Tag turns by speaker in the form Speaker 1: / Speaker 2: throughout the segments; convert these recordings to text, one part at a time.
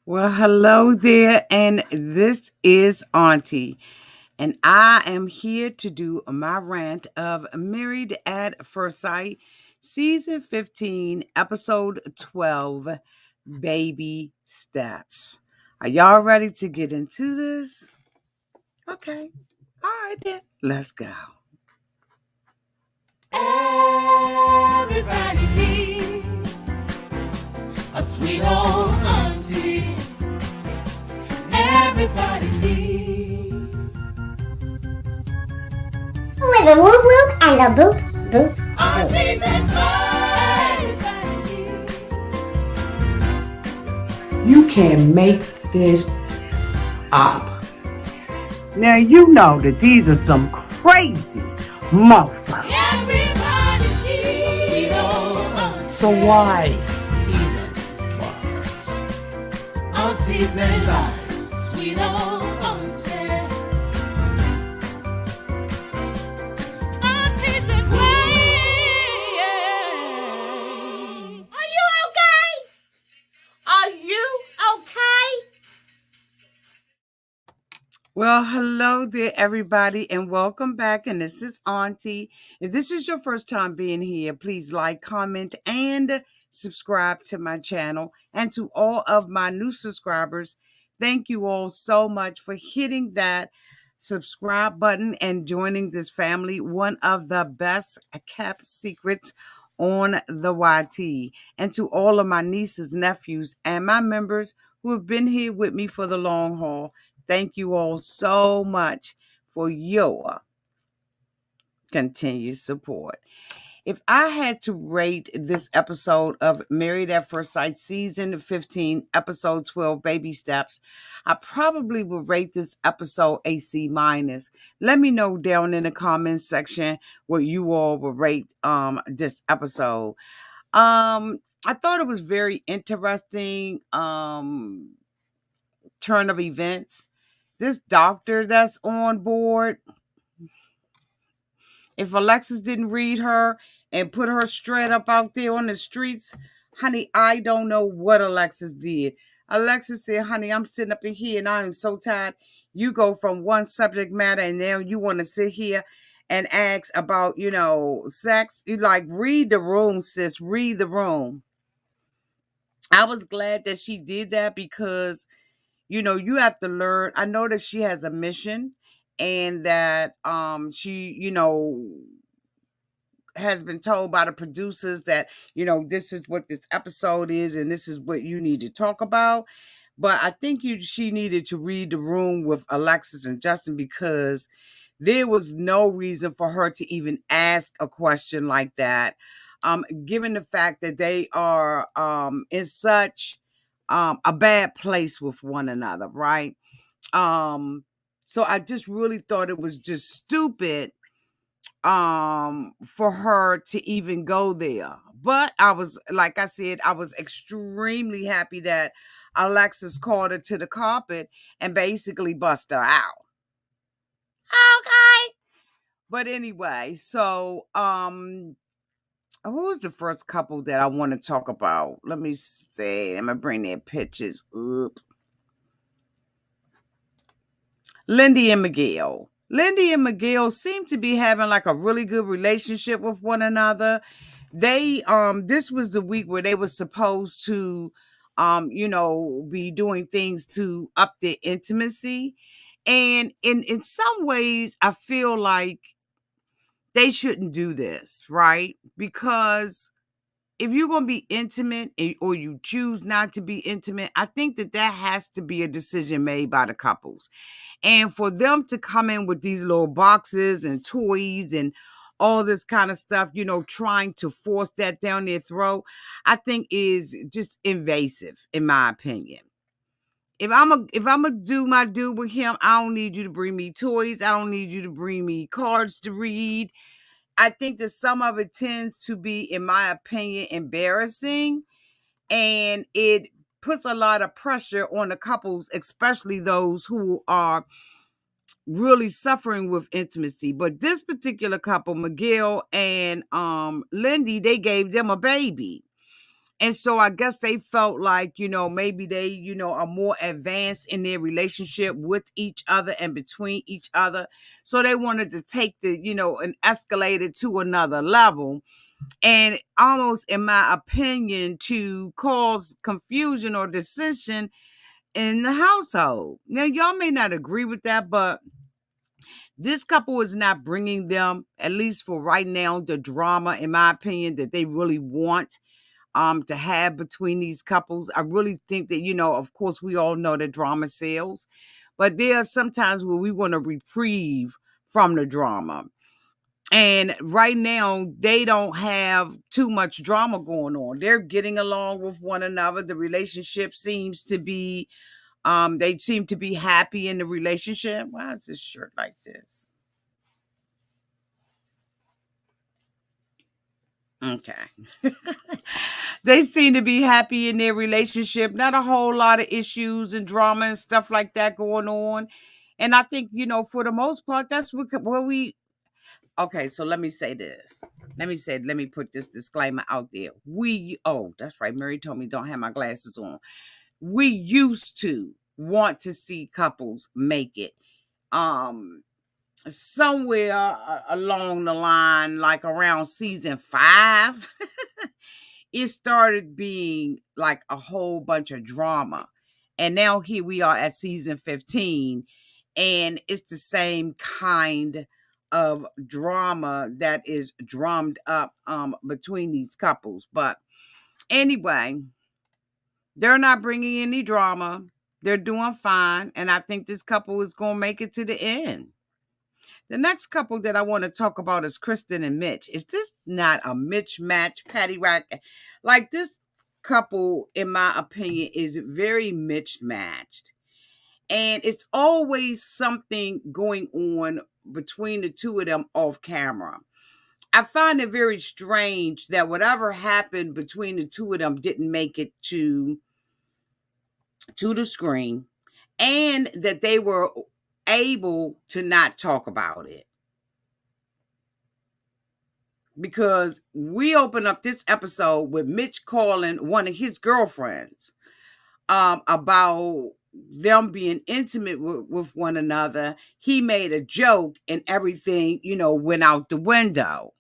Speaker 1: Well, hello there, and this is Auntie, and I am here to do my rant of Married at First Sight, Season 15, Episode 12, Baby Steps. Are y'all ready to get into this? Okay. All right, then. Let's go.
Speaker 2: Everybody needs a sweet old auntie. Everybody needs
Speaker 3: with a whoop whoop and a boop boop
Speaker 2: auntie
Speaker 3: boop.
Speaker 2: that everybody needs.
Speaker 4: You can make this up.
Speaker 5: Now you know that these are some crazy motherfuckers.
Speaker 2: Everybody needs a sweet old auntie.
Speaker 4: So why even bother?
Speaker 2: Aunties and lives, sweet old auntie. Aunties and ways. Are you okay? Are you okay?
Speaker 1: Well, hello there, everybody, and welcome back. And this is Auntie. If this is your first time being here, please like, comment, and subscribe to my channel. And to all of my new subscribers, thank you all so much for hitting that subscribe button and joining this family. One of the best kept secrets on the YT. And to all of my nieces, nephews, and my members who have been here with me for the long haul. Thank you all so much for your continued support. If I had to rate this episode of Married at First Sight, Season 15, Episode 12, Baby Steps, I probably would rate this episode a C minus. Let me know down in the comments section what you all would rate this episode. I thought it was very interesting turn of events. This doctor that's on board, if Alexis didn't read her and put her straight up out there on the streets, honey, I don't know what Alexis did. Alexis said, honey, I'm sitting up in here and I am so tired. You go from one subject matter and now you want to sit here and ask about, sex. You like, read the room, sis, read the room. I was glad that she did that because you have to learn. I know that she has a mission and that she, has been told by the producers that, this is what this episode is and this is what you need to talk about. But I think she needed to read the room with Alexis and Justin because there was no reason for her to even ask a question like that. Given the fact that they are in such a bad place with one another, right? So I just really thought it was just stupid for her to even go there. But I was, like I said, I was extremely happy that Alexis called her to the carpet and basically bust her out. Okay. But anyway, so who's the first couple that I want to talk about? Let me see. I'm gonna bring their pictures up. Lindy and Miguel. Lindy and Miguel seem to be having like a really good relationship with one another. They this was the week where they were supposed to be doing things to up their intimacy. And in some ways I feel like they shouldn't do this, right? Because if you're going to be intimate or you choose not to be intimate, I think that has to be a decision made by the couples. And for them to come in with these little boxes and toys and all this kind of stuff, trying to force that down their throat, I think is just invasive, in my opinion. If I'm a do my do with him, I don't need you to bring me toys. I don't need you to bring me cards to read. I think that some of it tends to be, in my opinion, embarrassing, and it puts a lot of pressure on the couples, especially those who are really suffering with intimacy. But this particular couple, Miguel and Lindy, they gave them a baby. And so I guess they felt like, maybe they, are more advanced in their relationship with each other and between each other. So they wanted to take and escalate it to another level. And almost, in my opinion, to cause confusion or dissension in the household. Now, y'all may not agree with that, but this couple is not bringing them, at least for right now, the drama, in my opinion, that they really want to have between these couples. I really think that, of course, we all know that drama sells, but there are sometimes where we want a reprieve from the drama. And right now, they don't have too much drama going on. They're getting along with one another. The relationship seems to be, they seem to be happy in the relationship. Why is this shirt like this? Okay. They seem to be happy in their relationship. Not a whole lot of issues and drama and stuff like that going on. And I think, for the most part, that's what we. Okay, so let me say this. Let me put this disclaimer out there. That's right. Mary told me don't have my glasses on. We used to want to see couples make it. Somewhere along the line, like around season 5, it started being like a whole bunch of drama. And now here we are at season 15, and it's the same kind of drama that is drummed up between these couples. But anyway, they're not bringing any drama. They're doing fine, and I think this couple is going to make it to the end. The next couple that I want to talk about is Kristen and Mitch. Is this not a Mitch match, Patty Rack? Like, this couple, in my opinion, is very Mitch matched. And it's always something going on between the two of them off camera. I find it very strange that whatever happened between the two of them didn't make it to the screen, and that they were able to not talk about it. Because we open up this episode with Mitch calling one of his girlfriends about them being intimate with one another. He made a joke and everything, went out the window.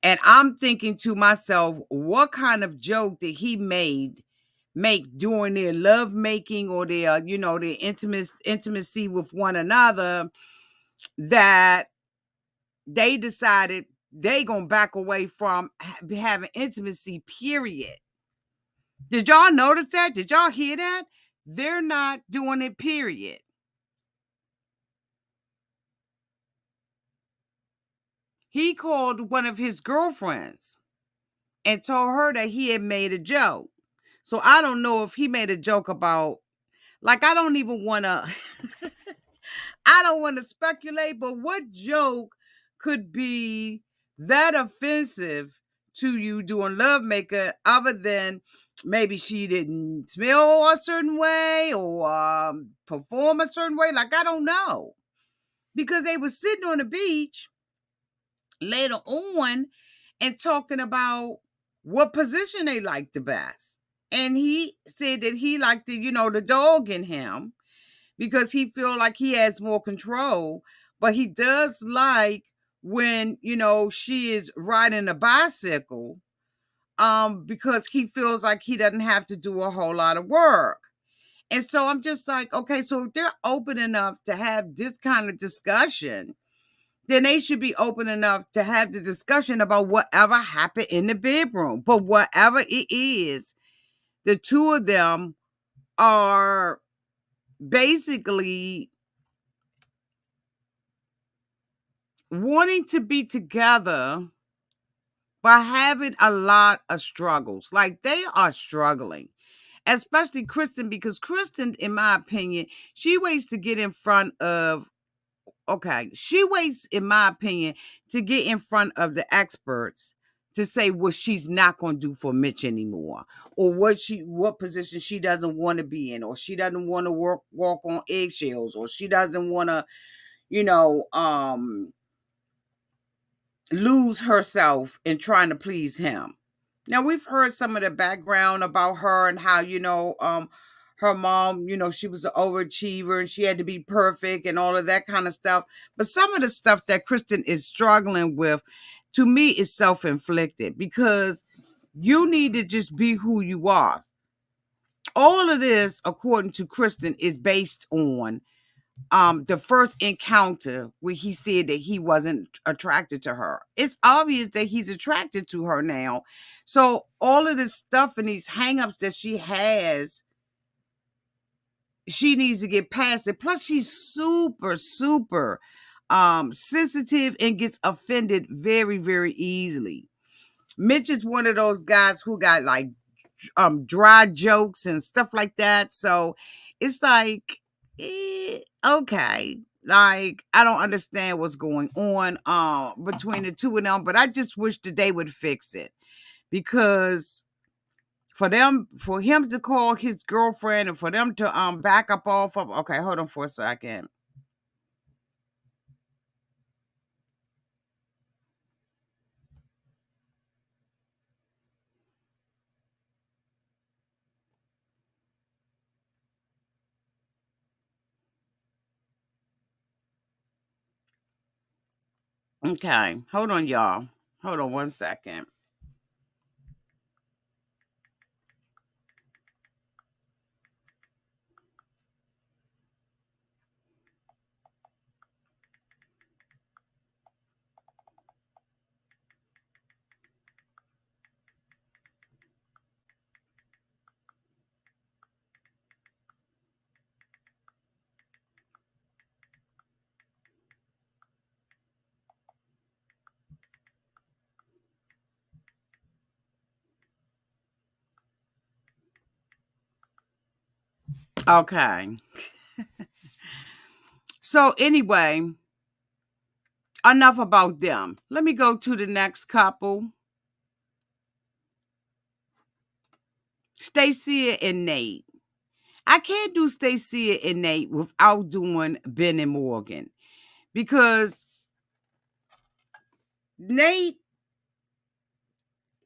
Speaker 1: And I'm thinking to myself, what kind of joke did he make during their love making or their, their intimacy with one another, that they decided they gonna back away from having intimacy, period. Did y'all notice that? Did y'all hear that? They're not doing it, period. He called one of his girlfriends and told her that he had made a joke. So I don't know if he made a joke about, like, I don't even want to I don't want to speculate, but what joke could be that offensive to you doing love maker, other than maybe she didn't smell a certain way or perform a certain way? Like, I don't know. Because they were sitting on the beach later on and talking about what position they liked the best. And he said that he liked the dog in him, because he feel like he has more control. But he does like when, she is riding a bicycle, because he feels like he doesn't have to do a whole lot of work. And so I'm just like, okay, so if they're open enough to have this kind of discussion, then they should be open enough to have the discussion about whatever happened in the bedroom. But whatever it is, the two of them are basically wanting to be together, but having a lot of struggles. Like, they are struggling, especially Kristen, because Kristen, in my opinion, she waits to get in front of, she waits, in my opinion, to get in front of the experts to say what she's not going to do for Mitch anymore, or what position she doesn't want to be in, or she doesn't want to walk on eggshells, or she doesn't want to, lose herself in trying to please him. Now we've heard some of the background about her and how, her mom, she was an overachiever and she had to be perfect and all of that kind of stuff. But some of the stuff that Kristen is struggling with, to me, is self-inflicted, because you need to just be who you are. All of this, according to Kristen, is based on the first encounter where he said that he wasn't attracted to her. It's obvious that he's attracted to her now. So all of this stuff and these hangups that she has, she needs to get past it. Plus, she's super sensitive and gets offended very, very easily. Mitch is one of those guys who got like dry jokes and stuff like that. So it's like, okay. Like, I don't understand what's going on between the two of them, but I just wish that they would fix it, because for him to call his girlfriend and for them to back up off of, okay, hold on for a second. Okay, hold on, y'all. Hold on one second. Okay. So anyway, enough about them. Let me go to the next couple. Stacia and Nate. I can't do Stacia and Nate without doing Binh and Morgan, because Nate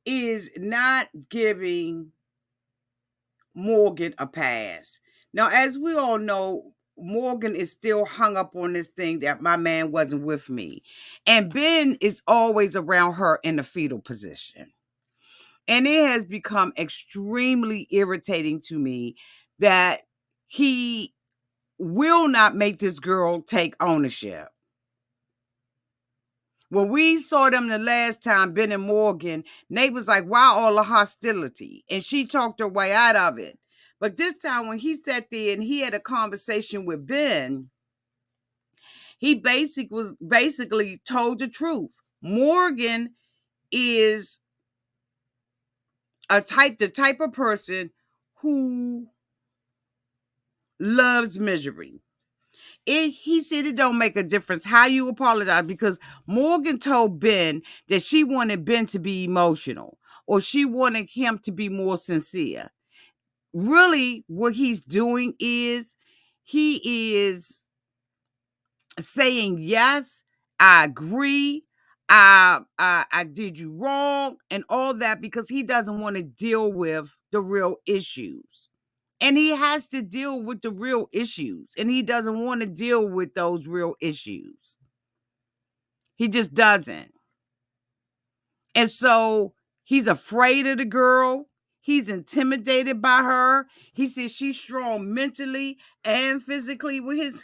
Speaker 1: is not giving Morgan a pass. Now, as we all know, Morgan is still hung up on this thing that my man wasn't with me. And Binh is always around her in the fetal position. And it has become extremely irritating to me that he will not make this girl take ownership. When we saw them the last time, Binh and Morgan, Nate was like, why all the hostility? And she talked her way out of it. But this time when he sat there and he had a conversation with Binh, he basically told the truth. Morgan is the type of person who loves misery. He said it don't make a difference how you apologize, because Morgan told Binh that she wanted Binh to be emotional, or she wanted him to be more sincere. Really, what he's doing is he is saying, yes, I agree, I did you wrong, and all that, because he doesn't want to deal with the real issues. And he has to deal with the real issues. And he doesn't want to deal with those real issues. He just doesn't. And so he's afraid of the girl. He's intimidated by her. He says she's strong mentally and physically with his.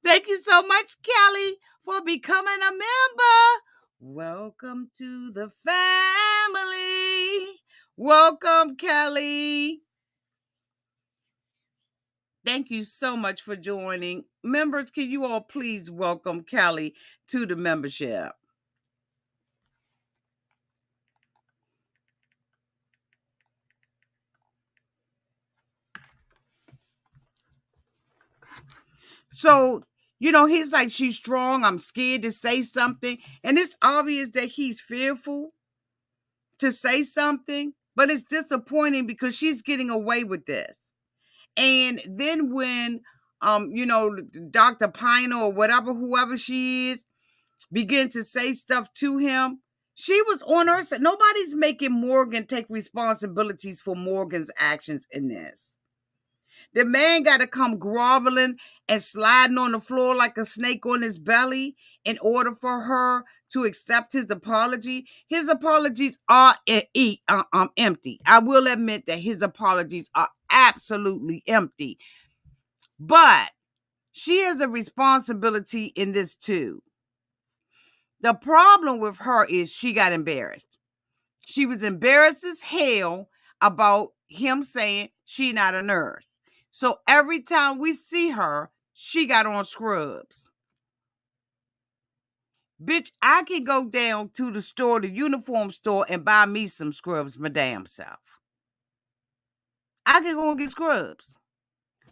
Speaker 1: Thank you so much, Kelly, for becoming a member. Welcome to the family. Welcome, Kelly. Thank you so much for joining. Members, can you all please welcome Kelly to the membership? So, he's like, she's strong. I'm scared to say something. And it's obvious that he's fearful to say something, but it's disappointing because she's getting away with this. And then when, Dr. Pino or whatever, whoever she is, begin to say stuff to him, She was on her side. Nobody's making Morgan take responsibilities for Morgan's actions in this. The man got to come groveling and sliding on the floor like a snake on his belly in order for her to accept his apology. His apologies are empty. I will admit that his apologies are absolutely empty. But she has a responsibility in this too. The problem with her is she got embarrassed. She was embarrassed as hell about him saying she not a nurse. So every time we see her, she got on scrubs. Bitch, I can go down to the store, the uniform store, and buy me some scrubs my damn self. I can go and get scrubs.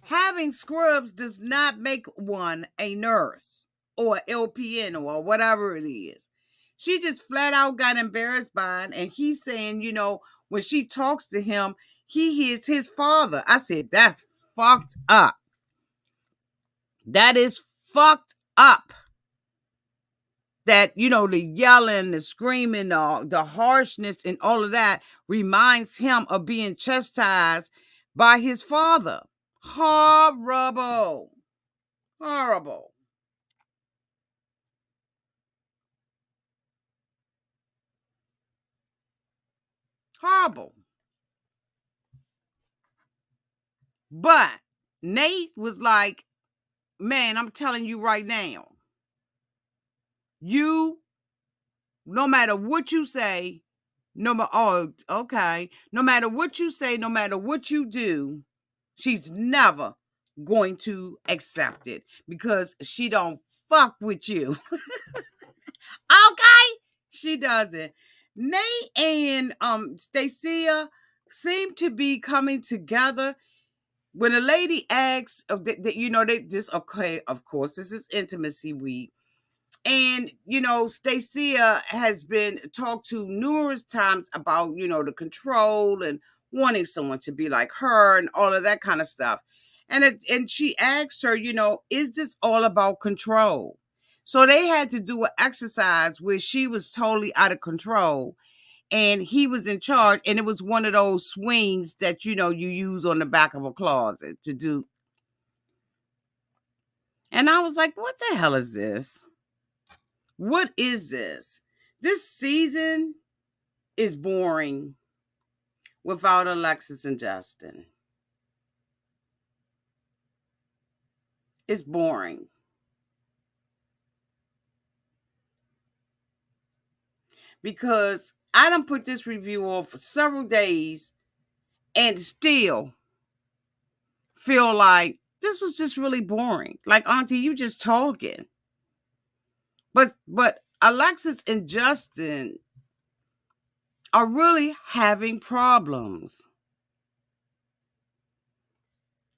Speaker 1: Having scrubs does not make one a nurse or LPN or whatever it is. She just flat out got embarrassed by it. And he's saying, when she talks to him, he is his father. I said, that's fucked up. That is fucked up. That, the yelling, the screaming, the harshness and all of that reminds him of being chastised by his father. Horrible. Horrible. Horrible. But Nate was like, man, I'm telling you right now, no matter what you say, no matter what you say, no matter what you do, she's never going to accept it because she don't fuck with you. Okay? She doesn't. Nate and Stacia seem to be coming together. When a lady asks, okay, of course, this is intimacy week. And, Stacia has been talked to numerous times about, the control and wanting someone to be like her and all of that kind of stuff. And she asked her, is this all about control? So they had to do an exercise where she was totally out of control and he was in charge. And it was one of those swings that, you use on the back of a closet to do. And I was like, what the hell is this? What is this? This season is boring without Alexis and Justin. It's boring. Because I done put this review on for several days and still feel like this was just really boring. Like, Auntie, you just talking. But Alexis and Justin are really having problems.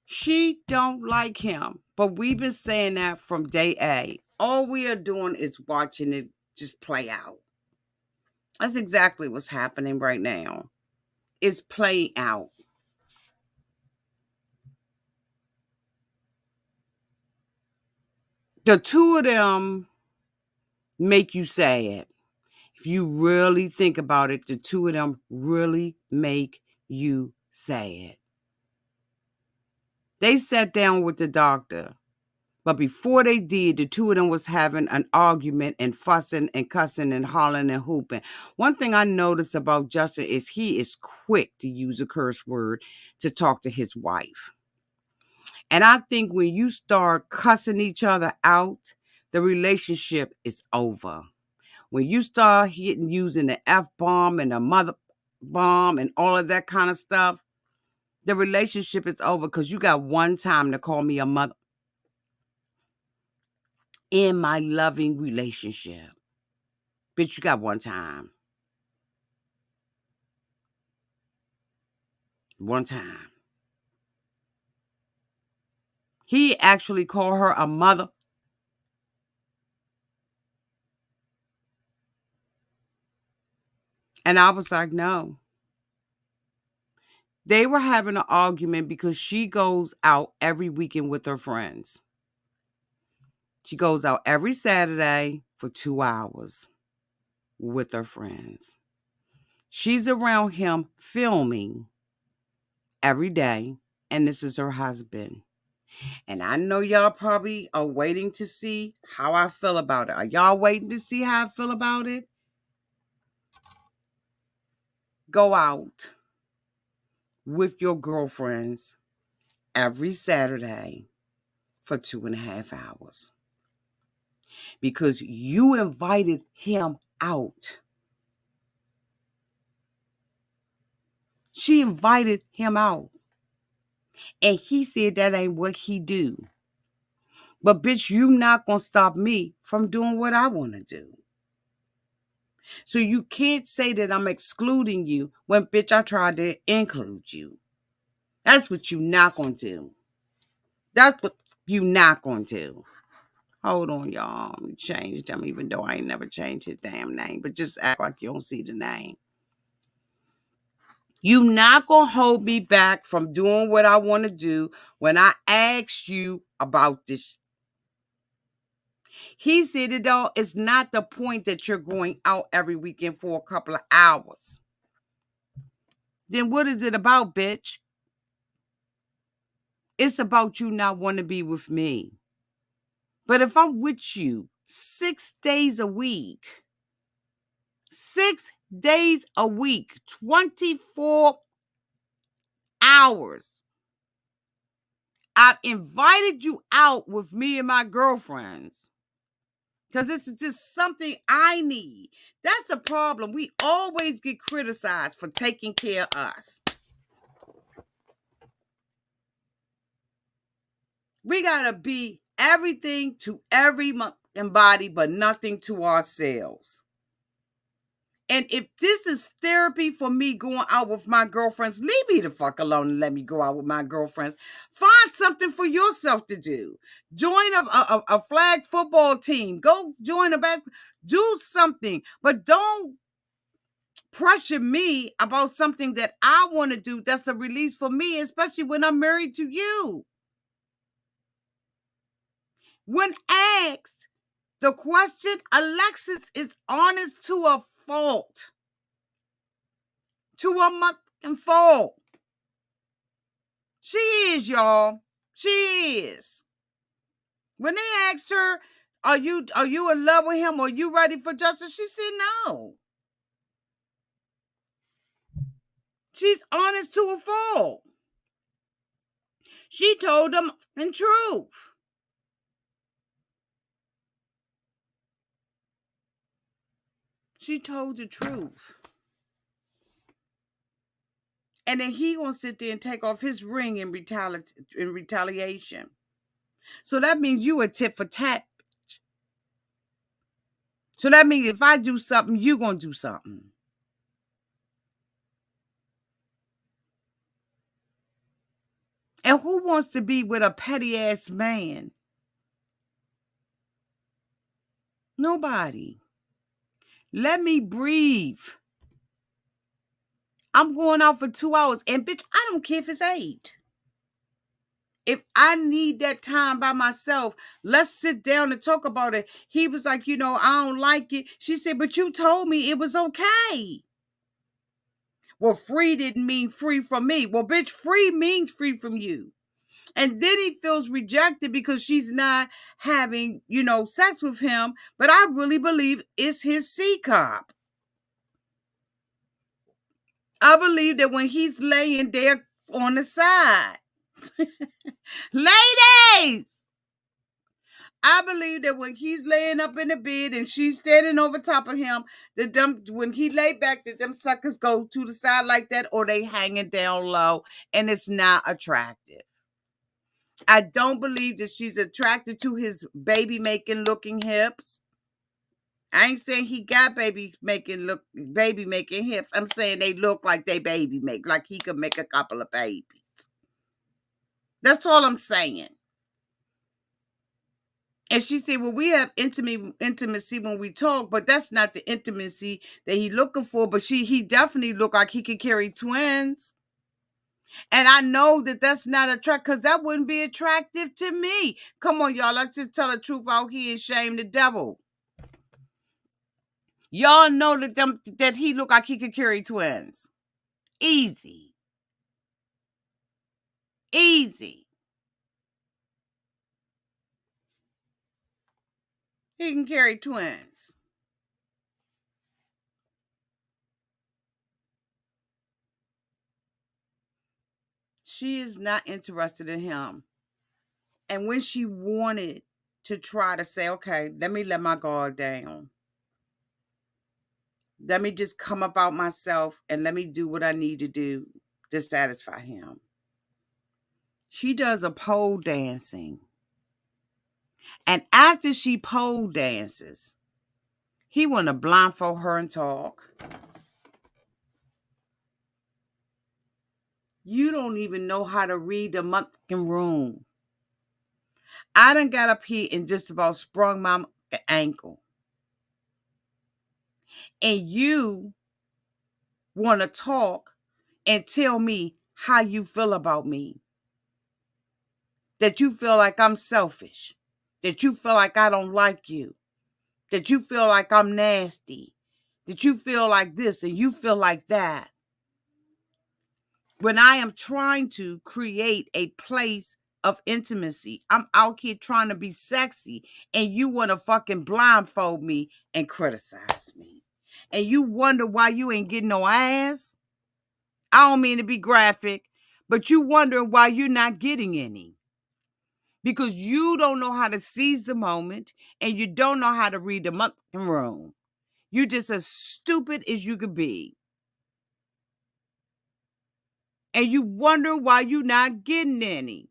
Speaker 1: She don't like him, but we've been saying that from day A. All we are doing is watching it just play out. That's exactly what's happening right now. It's playing out. The two of them make you sad. If you really think about it, the two of them really make you sad. They sat down with the doctor, but before they did, the two of them was having an argument and fussing and cussing and hollering and hooping. One thing I noticed about Justin is he is quick to use a curse word to talk to his wife. And I think when you start cussing each other out, the relationship is over. When you start using the F-bomb and the mother bomb and all of that kind of stuff, the relationship is over because you got one time to call me a mother in my loving relationship. Bitch, you got one time. One time. He actually called her a mother. And I was like, no. They were having an argument because she goes out every weekend with her friends. She goes out every Saturday for 2 hours. with her friends. She's around him filming every day, and this is her husband. And I know y'all probably are waiting to see how I feel about it. Are y'all waiting to see how I feel about it? Go out with your girlfriends every Saturday for 2.5 hours. Because you invited him out. She invited him out. And he said that ain't what he do. But bitch, you not gonna stop me from doing what I want to do. So you can't say that I'm excluding you when, bitch, I tried to include you. That's what you not gonna do. That's what you not gonna do. Hold on, y'all. Let me change them, even though I ain't never changed his damn name. But just act like you don't see the name. You not gonna hold me back from doing what I want to do when I asked you about this. He said it all. It's not the point that you're going out every weekend for a couple of hours. Then what is it about, bitch? It's about you not wanting to be with me. But if I'm with you 6 days a week, 6 days a week, 24 hours, I've invited you out with me and my girlfriends because it's just something I need. That's a problem. We always get criticized for taking care of us. We got to be everything to every body, but nothing to ourselves. And if this is therapy for me going out with my girlfriends, leave me the fuck alone and let me go out with my girlfriends. Find something for yourself to do. Join a flag football team. Go join a back. Do something. But don't pressure me about something that I want to do that's a release for me, especially when I'm married to you. When asked the question, Alexis is honest to a fault. To a motherfucking fault. She is, y'all. She is. When they asked her, are you in love with him? Or are you ready for justice? She said no. She's honest to a fault. She told them in truth. She told the truth. And then he gonna sit there and take off his ring in retaliation. So that means you a tit for tat. So that means if I do something, you gonna do something. And who wants to be with a petty ass man? Nobody. Let me breathe. I'm going out for 2 hours. And bitch, I don't care if it's 8. If I need that time by myself, let's sit down and talk about it. He was like, I don't like it. She said, but you told me it was okay. Well, free didn't mean free from me. Well, bitch, free means free from you. And then he feels rejected because she's not having, sex with him. But I really believe it's his C-cop. I believe that when he's laying there on the side, ladies, I believe that when he's laying up in the bed and she's standing over top of him, when he lay back, that them suckers go to the side like that, or they hanging down low, and it's not attractive. I don't believe that she's attracted to his baby making looking hips. I ain't saying he got baby making hips. I'm saying they look like they baby make, like he could make a couple of babies. That's all I'm saying. And she said, well, we have intimacy when we talk, but that's not the intimacy that he looking for. But he definitely look like he could carry twins. And I know that that's not attractive, because that wouldn't be attractive to me. Come on, y'all. Let's just tell the truth out here and shame the devil. Y'all know that he looked like he could carry twins. Easy. Easy. He can carry twins. She is not interested in him. And when she wanted to try to say, okay, let me let my guard down. Let me just come about myself and let me do what I need to do to satisfy him. She does a pole dancing. And after she pole dances, he want to blindfold her and talk. You don't even know how to read the motherfucking room. I done got up here and just about sprung my ankle. And you want to talk and tell me how you feel about me. That you feel like I'm selfish. That you feel like I don't like you. That you feel like I'm nasty. That you feel like this and you feel like that. When I am trying to create a place of intimacy, I'm out here trying to be sexy, and you want to fucking blindfold me and criticize me. And you wonder why you ain't getting no ass? I don't mean to be graphic, but you wondering why you're not getting any. Because you don't know how to seize the moment, and you don't know how to read the motherfucking room. You're just as stupid as you could be. And you wonder why you're not getting any.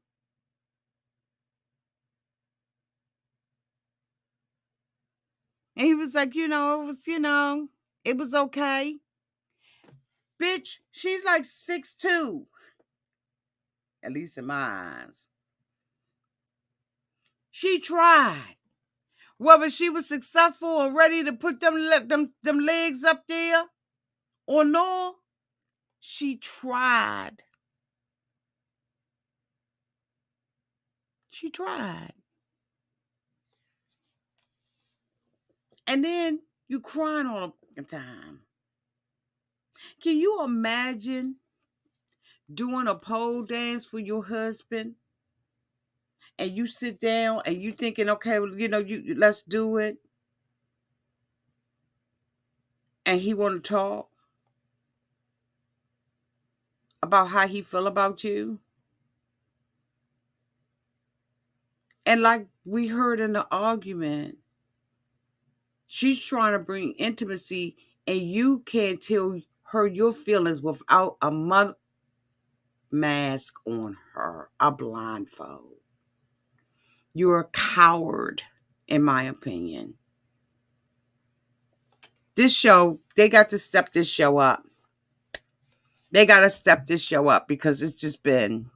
Speaker 1: And he was like, it was okay. Bitch, she's like 6'2". At least in my eyes. She tried. Whether she was successful and ready to put them legs up there or no, she tried. She tried. And then you crying all the time. Can you imagine doing a pole dance for your husband? And you sit down and you thinking, okay, well, let's do it. And he want to talk about how he feel about you. And like we heard in the argument, she's trying to bring intimacy and you can't tell her your feelings without a mother mask on her, a blindfold. You're a coward, in my opinion. This show, they got to step this show up. They got to step this show up because it's been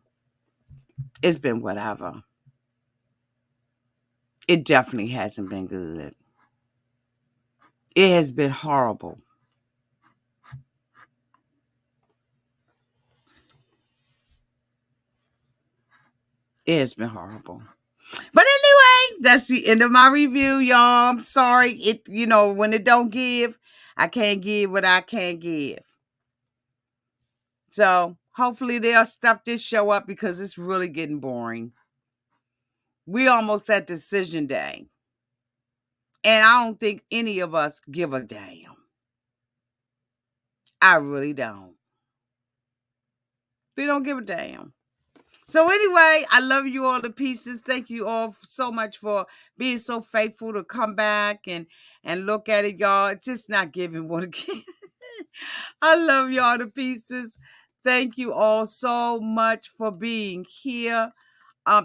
Speaker 1: whatever. It definitely hasn't been good. It has been horrible. It has been horrible. But anyway, that's the end of my review, y'all. I'm sorry. When it don't give, I can't give what I can't give. So hopefully they'll step this show up because it's really getting boring. We almost at decision day. And I don't think any of us give a damn. I really don't. We don't give a damn. So anyway, I love you all to pieces. Thank you all so much for being so faithful to come back and look at it, y'all. It's just not giving what again. I love y'all to pieces. Thank you all so much for being here.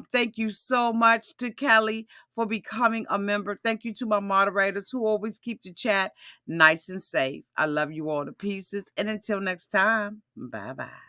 Speaker 1: Thank you so much to Kelly for becoming a member. Thank you to my moderators who always keep the chat nice and safe. I love you all to pieces. And until next time, bye-bye.